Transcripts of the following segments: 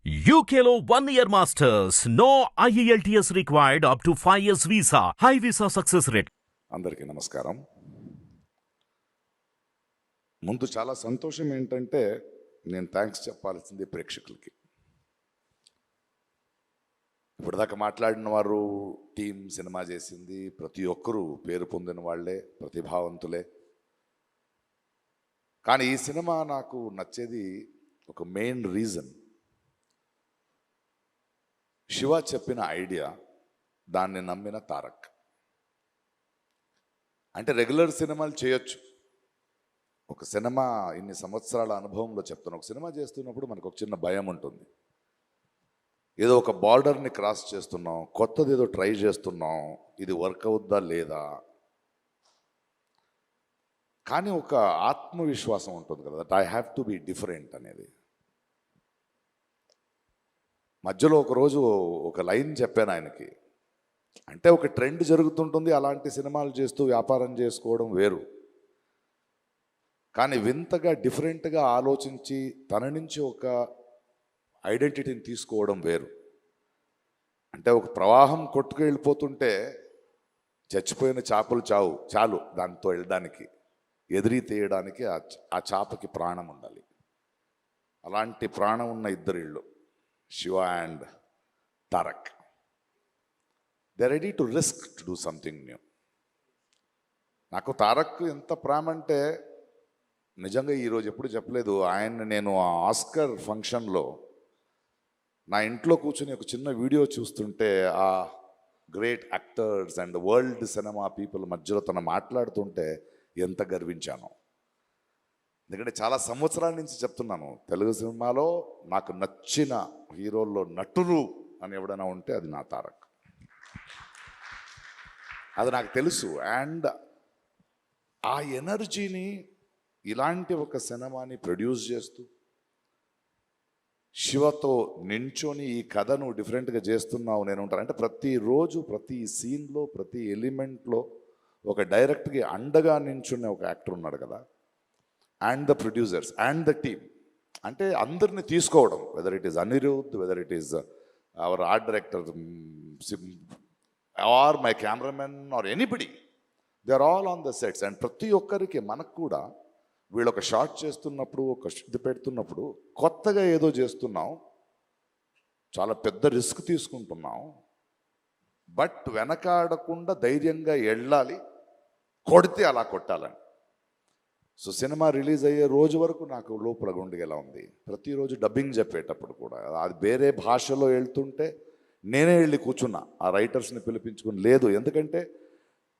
UKలో 1 year masters. No IELTS required up to 5 years visa. High visa success rate. అందరికీ నమస్కారం. ముందు చాలా సంతోషం ఏంటంటే నేను థ్యాంక్స్ చెప్పాల్సింది ప్రేక్షకులకి. ఇప్పటిదాకా మాట్లాడిన వారు టీం సినిమా చేసింది, ప్రతి ఒక్కరూ పేరు పొందిన వాళ్ళే, ప్రతిభావంతులే. కానీ ఈ సినిమా నాకు నచ్చేది ఒక మెయిన్ రీజన్, శివ చెప్పిన ఐడియా, దాన్ని నమ్మిన తారక్. అంటే రెగ్యులర్ సినిమాలు చేయొచ్చు, ఒక సినిమా ఇన్ని సంవత్సరాల అనుభవంలో చెప్తాను, ఒక సినిమా చేస్తున్నప్పుడు మనకు ఒక చిన్న భయం ఉంటుంది. ఏదో ఒక బార్డర్ని క్రాస్ చేస్తున్నాం, కొత్తది ఏదో ట్రై చేస్తున్నాం, ఇది వర్క్ అవుద్దా లేదా. కానీ ఒక ఆత్మవిశ్వాసం ఉంటుంది కదా, that I have to be different అనేది. మధ్యలో ఒకరోజు ఒక లైన్ చెప్పాను ఆయనకి, అంటే ఒక ట్రెండ్ జరుగుతుంటుంది, అలాంటి సినిమాలు చేస్తూ వ్యాపారం చేసుకోవడం వేరు, కానీ వింతగా డిఫరెంట్గా ఆలోచించి తన నుంచి ఒక ఐడెంటిటీని తీసుకోవడం వేరు. అంటే ఒక ప్రవాహం కొట్టుకు వెళ్ళిపోతుంటే చచ్చిపోయిన చేపలు చాలు దాంతో వెళ్ళడానికి, ఎదిరి తీయడానికి ఆ చేపకి ప్రాణం ఉండాలి. అలాంటి ప్రాణం ఉన్న ఇద్దరిళ్ళు, Shiva and Tarak. They ready to risk to do something new. నాకు తారక్ ఎంత ప్రేమ అంటే నిజంగా ఈరోజు ఎప్పుడు చెప్పలేదు. ఆయన నేను ఆ ఆస్కర్ ఫంక్షన్లో నా ఇంట్లో కూర్చొని ఒక చిన్న వీడియో చూస్తుంటే ఆ great actors and world cinema people మధ్యలో తను మాట్లాడుతుంటే ఎంత గర్వించాను. ఎందుకంటే చాలా సంవత్సరాల నుంచి చెప్తున్నాను, తెలుగు సినిమాలో నాకు నచ్చిన హీరోల్లో నటులు అని ఎవడైనా ఉంటే అది నా తారక్. అది నాకు తెలుసు. అండ్ ఆ ఎనర్జీని ఇలాంటి ఒక సినిమాని ప్రొడ్యూస్ చేస్తూ శివతో నించొని ఈ కథను డిఫరెంట్గా చేస్తున్నావు నేను ఉంటాను అంటే ప్రతిరోజు ప్రతి సీన్లో ప్రతి ఎలిమెంట్లో ఒక డైరెక్ట్గా అండగా నించునే ఒక యాక్టర్ ఉన్నాడు కదా. And the producers and the team, అంటే అందరిని తీసుకోవడం, whether it is Anirudh, whether it is our art director or my cameraman or anybody, they are all on the sets. And ప్రతి ఒక్కరికి మనకు కూడా వీళ్ళు ఒక షాట్ చేస్తున్నప్పుడు, ఒక ఇది పెడుతున్నప్పుడు కొత్తగా ఏదో చేస్తున్నాం, చాలా పెద్ద రిస్క్ తీసుకుంటున్నాం, బట్ వెనకాడకుండా ధైర్యంగా వెళ్ళాలి, కొడితే అలా కొట్టాలని. సో సినిమా రిలీజ్ అయ్యే రోజు వరకు నాకు లోపల గుండెలా ఉంది. ప్రతిరోజు డబ్బింగ్ చెప్పేటప్పుడు కూడా అది వేరే భాషలో వెళ్తుంటే నేనే వెళ్ళి కూర్చున్నా, ఆ రైటర్స్ని పిలిపించుకుని. లేదు, ఎందుకంటే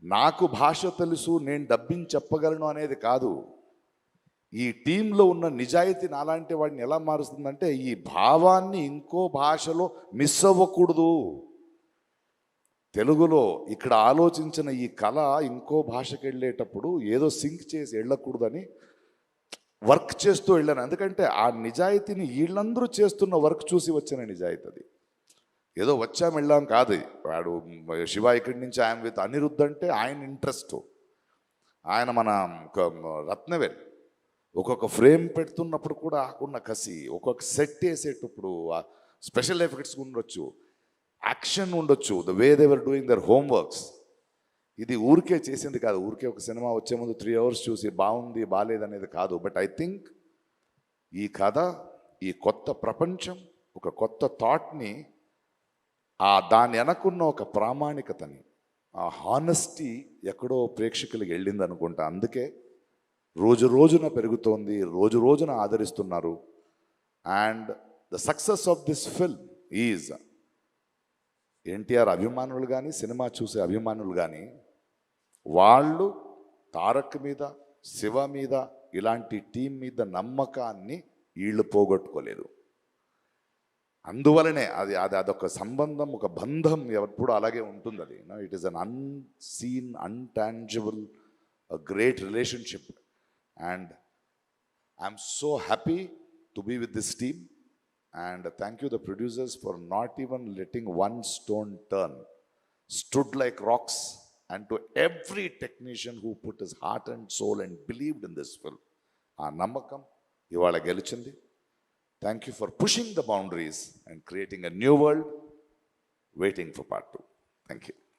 నాకు భాష తెలుసు, నేను డబ్బింగ్ చెప్పగలను అనేది కాదు, ఈ టీంలో ఉన్న నిజాయితీ నాలాంటి వాడిని ఎలా మారుస్తుందంటే ఈ భావాన్ని ఇంకో భాషలో మిస్ అవ్వకూడదు. తెలుగులో ఇక్కడ ఆలోచించిన ఈ కళ ఇంకో భాషకి వెళ్ళేటప్పుడు ఏదో సింక్ చేసి వెళ్ళకూడదని వర్క్ చేస్తూ వెళ్ళాను. ఎందుకంటే ఆ నిజాయితీని వీళ్ళందరూ చేస్తున్న వర్క్ చూసి వచ్చిన నిజాయితీ అది. ఏదో వచ్చాం వెళ్ళాం కాదు. వాడు శివ ఇక్కడి నుంచి ఆయన విత్ అనిరుద్ధ్ అంటే ఆయన ఇంట్రెస్ట్, ఆయన మన రత్నవేల్ ఒక్కొక్క ఫ్రేమ్ పెడుతున్నప్పుడు కూడా ఆకున్న కసి, ఒక్కొక్క సెట్ వేసేటప్పుడు స్పెషల్ ఎఫెక్ట్స్ ఉండొచ్చు, యాక్షన్ ఉండొచ్చు, the way they were doing their homeworks. ఇది ఊరికే చేసింది కాదు, ఊరికే ఒక సినిమా వచ్చే ముందు 3 hours చూసి బాగుంది బాగాలేదనేది కాదు. బట్ ఐ థింక్ ఈ కథ, ఈ కొత్త ప్రపంచం, ఒక కొత్త థాట్ని, దాని వెనకున్న ఒక ప్రామాణికతని, ఆ హానెస్టీ ఎక్కడో ప్రేక్షకులకి వెళ్ళింది అనుకుంటా. అందుకే రోజు రోజున పెరుగుతోంది, రోజు రోజున ఆదరిస్తున్నారు. And the success of this film is NTR అభిమానులు కానీ, సినిమా చూసే అభిమానులు కానీ, వాళ్ళు తారక్ మీద, శివ మీద, ఇలాంటి టీం మీద నమ్మకాన్ని వీళ్ళు పోగొట్టుకోలేదు. అందువలనే అదొక సంబంధం, ఒక బంధం ఎప్పుడు అలాగే ఉంటుంది. అది it is un unseen, intangible, great relationship. And I'm so happy to be with this team. And thank you the producers for not even letting one stone turn, stood like rocks. And to every technician who put his heart and soul and believed in this film, aa namakam ఇవాళ గెలిచింది. Thank you for pushing the boundaries and creating a new world, waiting for part 2. Thank you.